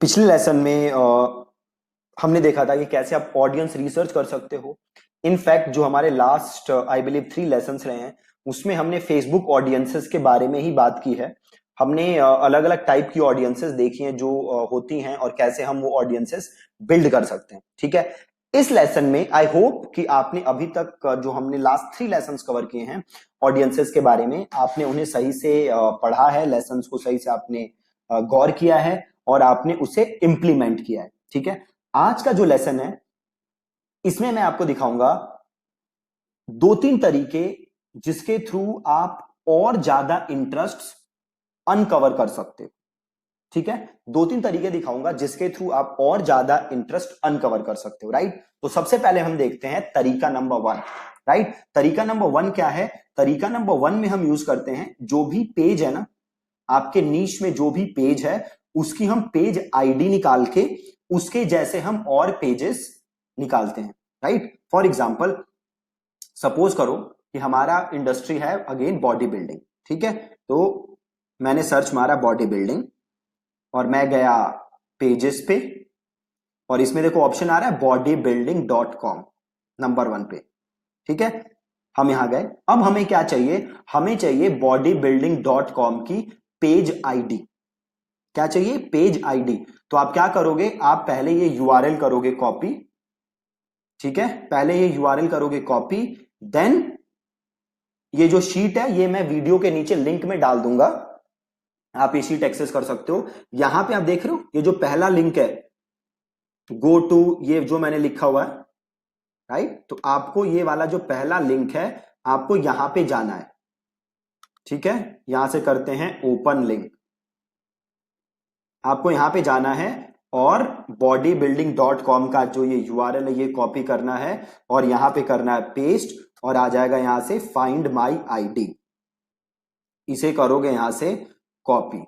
पिछले लेसन में हमने देखा था कि कैसे आप ऑडियंस रिसर्च कर सकते हो। इनफैक्ट जो हमारे लास्ट आई बिलीव 3 लेसन्स रहे हैं उसमें हमने फेसबुक ऑडियंसेस के बारे में ही बात की है। हमने अलग अलग टाइप की ऑडियंसेस देखी हैं जो होती हैं और कैसे हम वो ऑडियंसेस बिल्ड कर सकते हैं। ठीक है, इस लेसन में आई होप कि आपने अभी तक जो हमने लास्ट 3 लेसन्स कवर किए हैं ऑडियंसेस के बारे में, आपने उन्हें सही से पढ़ा है, लेसन्स को सही से आपने गौर किया है और आपने उसे इंप्लीमेंट किया है। ठीक है, आज का जो लेसन है इसमें मैं आपको दिखाऊंगा 2-3 तरीके जिसके थ्रू आप और ज्यादा इंटरेस्ट अनकवर कर सकते हो। ठीक है, 2-3 तरीके दिखाऊंगा जिसके थ्रू आप और ज्यादा इंटरेस्ट अनकवर कर सकते हो। राइट, तो सबसे पहले हम देखते हैं तरीका नंबर 1। राइट, तरीका नंबर 1 क्या है? तरीका नंबर 1 में हम यूज करते हैं जो भी पेज है ना, आपके नीश में जो भी पेज है उसकी हम पेज आईडी निकाल के उसके जैसे हम और पेजेस निकालते हैं। राइट, फॉर एग्जाम्पल सपोज करो कि हमारा इंडस्ट्री है अगेन बॉडी बिल्डिंग। ठीक है, तो मैंने सर्च मारा बॉडी बिल्डिंग और मैं गया पेजेस पे और इसमें देखो ऑप्शन आ रहा है bodybuilding.com नंबर 1 पे। ठीक है, हम यहां गए। अब हमें क्या चाहिए? हमें चाहिए bodybuilding.com की पेज आईडी। क्या चाहिए? Page ID. तो आप क्या करोगे? आप पहले ये यूआरएल करोगे कॉपी। ठीक है, पहले ये यूआरएल करोगे कॉपी, देन ये जो शीट है ये मैं वीडियो के नीचे लिंक में डाल दूंगा, आप ये शीट एक्सेस कर सकते हो। यहां पे आप देख रहे हो ये जो पहला लिंक है गो टू, ये जो मैंने लिखा हुआ है, राइट, तो आपको ये वाला जो पहला लिंक है आपको यहां पे जाना है। ठीक है, यहां से करते हैं ओपन लिंक, आपको यहां पे जाना है और bodybuilding.com का जो ये यूआरएल है ये कॉपी करना है और यहां पे करना है पेस्ट और आ जाएगा यहां से फाइंड माई आईडी, इसे करोगे यहां से कॉपी।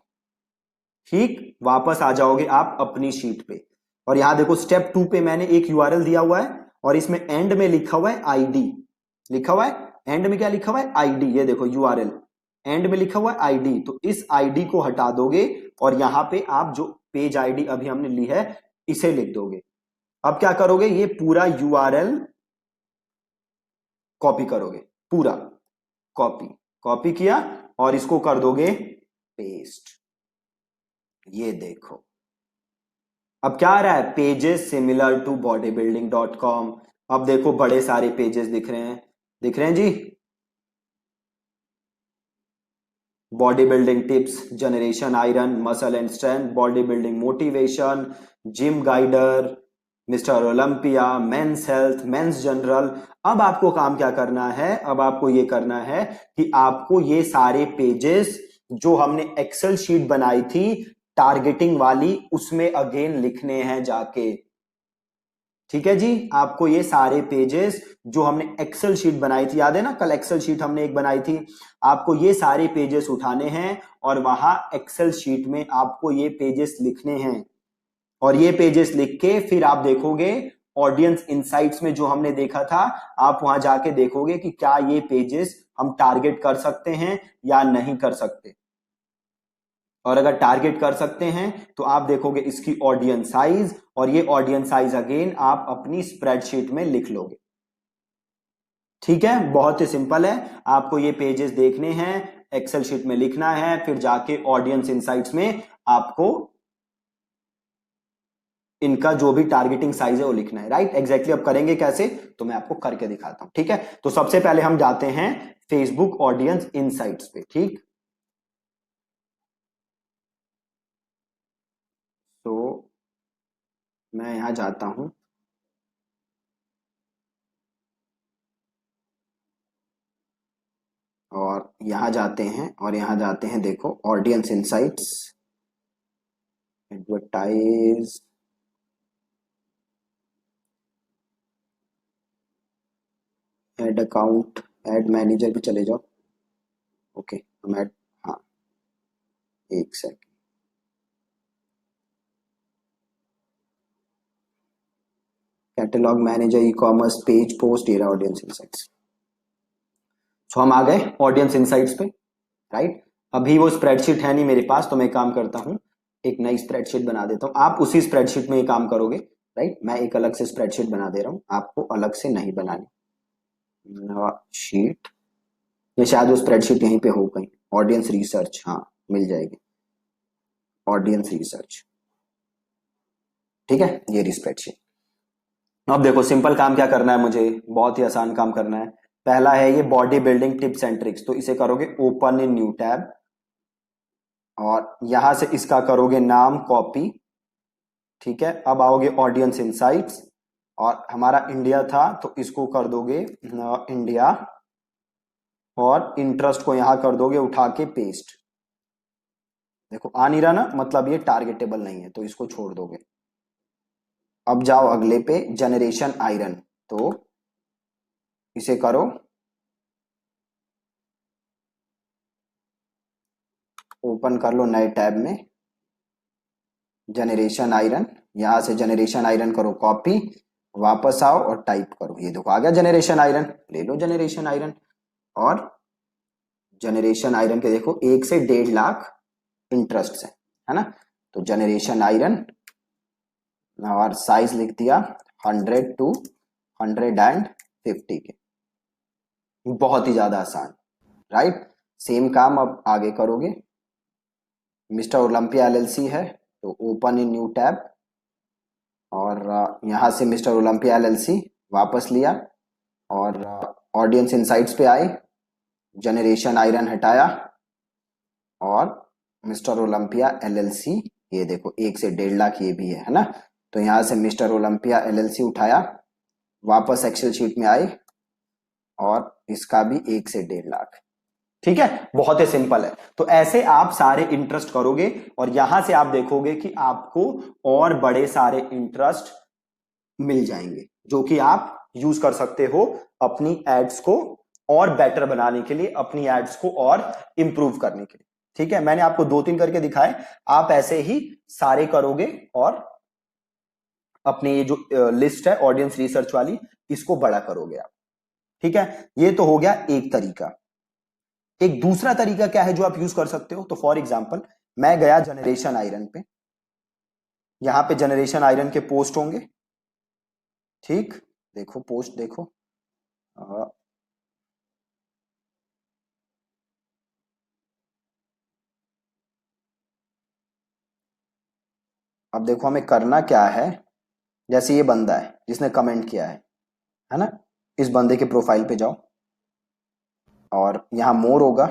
ठीक, वापस आ जाओगे आप अपनी शीट पे और यहां देखो स्टेप 2 पे मैंने एक यूआरएल दिया हुआ है और इसमें एंड में लिखा हुआ है आईडी, लिखा हुआ है एंड में, क्या लिखा हुआ है? आईडी। ये देखो यूआरएल एंड में लिखा हुआ है आईडी, तो इस आईडी को हटा दोगे और यहां पे आप जो पेज आईडी अभी हमने ली है इसे लिख दोगे। अब क्या करोगे? ये पूरा यूआरएल कॉपी करोगे, पूरा कॉपी, कॉपी किया और इसको कर दोगे पेस्ट। ये देखो अब क्या आ रहा है? Pages similar to bodybuilding.com। अब देखो बड़े सारे पेजेस दिख रहे हैं, दिख रहे हैं जी। Body building tips, generation iron, muscle and strength, body building motivation, gym guider, mister Olympia, men's health, men's general. अब आपको काम क्या करना है? अब आपको ये करना है कि आपको ये सारे पेजेस जो हमने एक्सेल शीट बनाई थी टारगेटिंग वाली उसमें अगेन लिखने हैं जाके। ठीक है जी, आपको ये सारे पेजेस जो हमने एक्सेल शीट बनाई थी, याद है ना कल एक्सेल शीट हमने एक बनाई थी, आपको ये सारे पेजेस उठाने हैं और वहां एक्सेल शीट में आपको ये पेजेस लिखने हैं और ये पेजेस लिख के फिर आप देखोगे ऑडियंस इनसाइट्स में जो हमने देखा था, आप वहां जाके देखोगे कि क्या ये पेजेस हम टारगेट कर सकते हैं या नहीं कर सकते। और अगर टारगेट कर सकते हैं तो आप देखोगे इसकी ऑडियंस साइज और ये ऑडियंस साइज अगेन आप अपनी स्प्रेडशीट में लिख लोगे। ठीक है, बहुत ही सिंपल है। आपको ये पेजेस देखने हैं, एक्सेल शीट में लिखना है, फिर जाके ऑडियंस इनसाइट्स में आपको इनका जो भी टारगेटिंग साइज है वो लिखना है। Right, exactly. अब करेंगे कैसे तो मैं आपको करके दिखाता हूं। ठीक है, तो सबसे पहले हम जाते हैं फेसबुक ऑडियंस इनसाइट्स पे। ठीक, तो मैं यहां जाता हूं और यहां जाते हैं और यहां जाते हैं, देखो audience insights, advertise, ad account, add manager पे चले जाओ। ओके, हम एड, हाँ, एक second, catalogue manager, e commerce, page post, ये ऑडियंस इनसाइट्स। तो हम आ गए ऑडियंस इनसाइट्स पे। राइट, अभी वो स्प्रेडशीट है नहीं मेरे पास तो मैं काम करता हूं, एक नई स्प्रेडशीट बना देता हूं, आप उसी स्प्रेडशीट में ये काम करोगे, राइट। मैं एक अलग से स्प्रेडशीट बना दे रहा हूं, आपको अलग से नहीं बनानी। नवा शीट, ये शायद वो स्प्रेडशीट यहीं पे हो कहीं, ऑडियंस रिसर्च, हाँ मिल जाएगी, ऑडियंस रिसर्च, ठीक है, ये रही स्प्रेडशीट। अब देखो सिंपल काम क्या करना है मुझे, बहुत ही आसान काम करना है। पहला है ये body building tips and tricks, तो इसे करोगे ओपन इन न्यू टैब, और यहां से इसका करोगे नाम कॉपी, ठीक है। अब आओगे ऑडियंस इनसाइट्स, और हमारा इंडिया था तो इसको कर दोगे इंडिया, और इंटरेस्ट को यहां कर दोगे उठा के पेस्ट। देखो आ नहीं रहा ना, मतलब ये टारगेटेबल नहीं है, तो इसको छोड़ दोगे। अब जाओ अगले पे, जनरेशन आयरन, तो इसे करो ओपन कर लो नए टैब में, जनरेशन आयरन, यहां से जनरेशन आयरन करो कॉपी, वापस आओ और टाइप करो, ये देखो आ गया जनरेशन आयरन, ले लो जनरेशन आयरन। और जनरेशन आयरन के देखो 1 से 1.5 लाख इंटरेस्ट है ना। तो जनरेशन आयरन और साइज लिख दिया 100 to 150 के, बहुत ही ज्यादा आसान, राइट। सेम काम अब आगे करोगे, मिस्टर ओलंपिया एलएलसी है तो ओपन इन न्यू टैब, और यहां से मिस्टर ओलंपिया एलएलसी वापस लिया, और ऑडियंस इनसाइट्स पे आए, जनरेशन आयरन हटाया, और मिस्टर ओलंपिया एलएलसी, ये देखो 1 से 1.5 लाख ये भी है ना। तो यहां से मिस्टर ओलंपिया एलएलसी उठाया, वापस एक्सेल शीट में आए, और इसका भी 1 से 1.5 लाख, ठीक है। बहुत ही सिंपल है। तो ऐसे आप सारे इंटरेस्ट करोगे, और यहां से आप देखोगे कि आपको और बड़े सारे इंटरेस्ट मिल जाएंगे, जो कि आप यूज कर सकते हो अपनी एड्स को और बेटर बनाने के लिए, अपनी एड्स को और इंप्रूव करने के लिए, ठीक है। मैंने आपको 2-3 करके दिखाए, आप ऐसे ही सारे करोगे, और अपनी ये जो लिस्ट है ऑडियंस रिसर्च वाली, इसको बड़ा करोगे आप, ठीक है। ये तो हो गया एक तरीका। एक दूसरा तरीका क्या है जो आप यूज कर सकते हो, तो फॉर एग्जाम्पल मैं गया जनरेशन आयरन पे, यहां पे जनरेशन आयरन के पोस्ट होंगे, ठीक। देखो पोस्ट देखो, अ, अब देखो हमें करना क्या है। जैसे ये बंदा है जिसने कमेंट किया है ना, इस बंदे के प्रोफाइल पे जाओ, और यहाँ मोर होगा,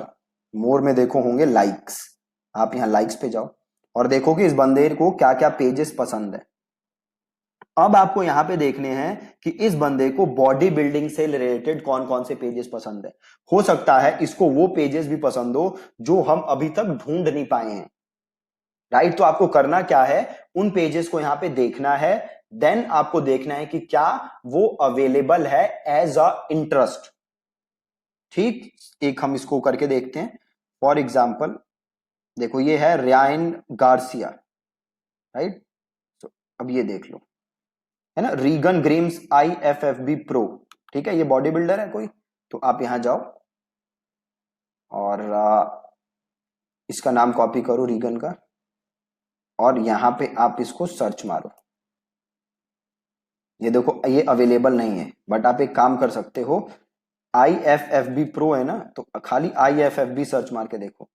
मोर में देखो होंगे लाइक्स, आप यहाँ लाइक्स पे जाओ, और देखो कि इस बंदे को क्या क्या पेजेस पसंद है। अब आपको यहां पे देखने हैं कि इस बंदे को बॉडी बिल्डिंग से रिलेटेड कौन कौन से पेजेस पसंद है। हो सकता है इसको वो पेजेस भी पसंद हो जो हम अभी तक ढूंढ नहीं पाए हैं, राइट। तो आपको करना क्या है, उन पेजेस को यहां पे देखना है, देन आपको देखना है कि क्या वो अवेलेबल है एज अ इंटरेस्ट, ठीक। एक हम इसको करके देखते हैं, फॉर एग्जाम्पल देखो ये है रियान गार्सिया, राइट। तो अब ये देख लो, है ना, रीगन ग्रेम्स IFFB प्रो, ठीक है, ये बॉडी बिल्डर है कोई। तो आप यहां जाओ, और इसका नाम कॉपी करो रीगन का, और यहां पे आप इसको सर्च मारो, ये देखो ये अवेलेबल नहीं है, बट आप एक काम कर सकते हो, IFFB प्रो है ना, तो खाली IFFB सर्च मार के देखो।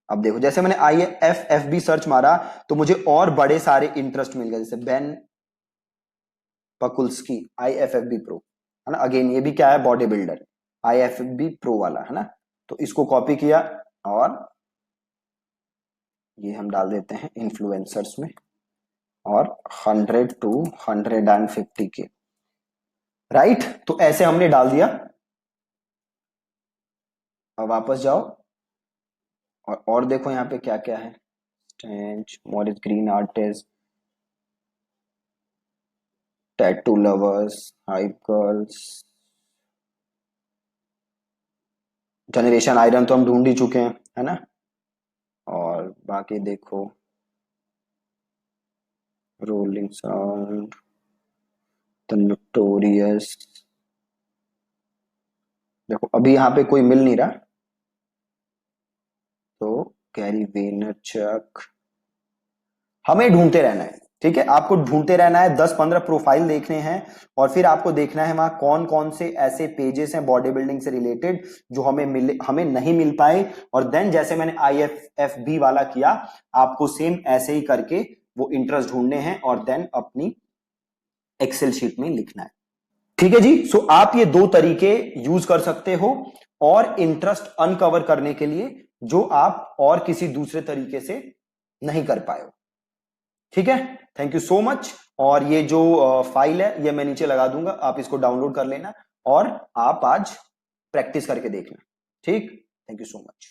अब देखो जैसे मैंने IFFB सर्च मारा, तो मुझे और बड़े सारे इंटरेस्ट मिल गए, जैसे बेन पकुल्स्की IFFB प्रो, है ना। अगेन ये भी क्या है, बॉडी बिल्डर, IFFB प्रो वाला, है ना। तो इसको कॉपी किया, और ये हम डाल देते हैं इन्फ्लुएंसर्स में, और 100 to 150 के, राइट। तो ऐसे हमने डाल दिया। अब वापस जाओ, और देखो यहाँ पे क्या क्या है, stench Morris green artist, tattoo lovers, hype girls, generation iron तो हम ढूंढ ही चुके हैं, है ना। और बाकी देखो रोलिंग साउंड, द नोटोरियस, देखो अभी यहाँ पे कोई मिल नहीं रहा, तो कैरी वेनरचक, हमें ढूंढते रहना है, ठीक है, आपको ढूंढते रहना है, 10-15 प्रोफाइल देखने हैं और फिर आपको देखना है वहां कौन कौन से ऐसे पेजेस हैं बॉडी बिल्डिंग से रिलेटेड जो हमें नहीं मिल पाए, और देन जैसे मैंने IFFB वाला किया, आपको सेम ऐसे ही करके वो इंटरेस्ट ढूंढने हैं और देन अपनी एक्सेल शीट में लिखना है। ठीक है जी, सो आप ये दो तरीके यूज कर सकते हो और इंटरेस्ट अनकवर करने के लिए जो आप और किसी दूसरे तरीके से नहीं कर पाए हो। ठीक है, थैंक यू सो मच। और ये जो फाइल है ये मैं नीचे लगा दूंगा, आप इसको डाउनलोड कर लेना और आप आज प्रैक्टिस करके देखना। ठीक, थैंक यू सो मच।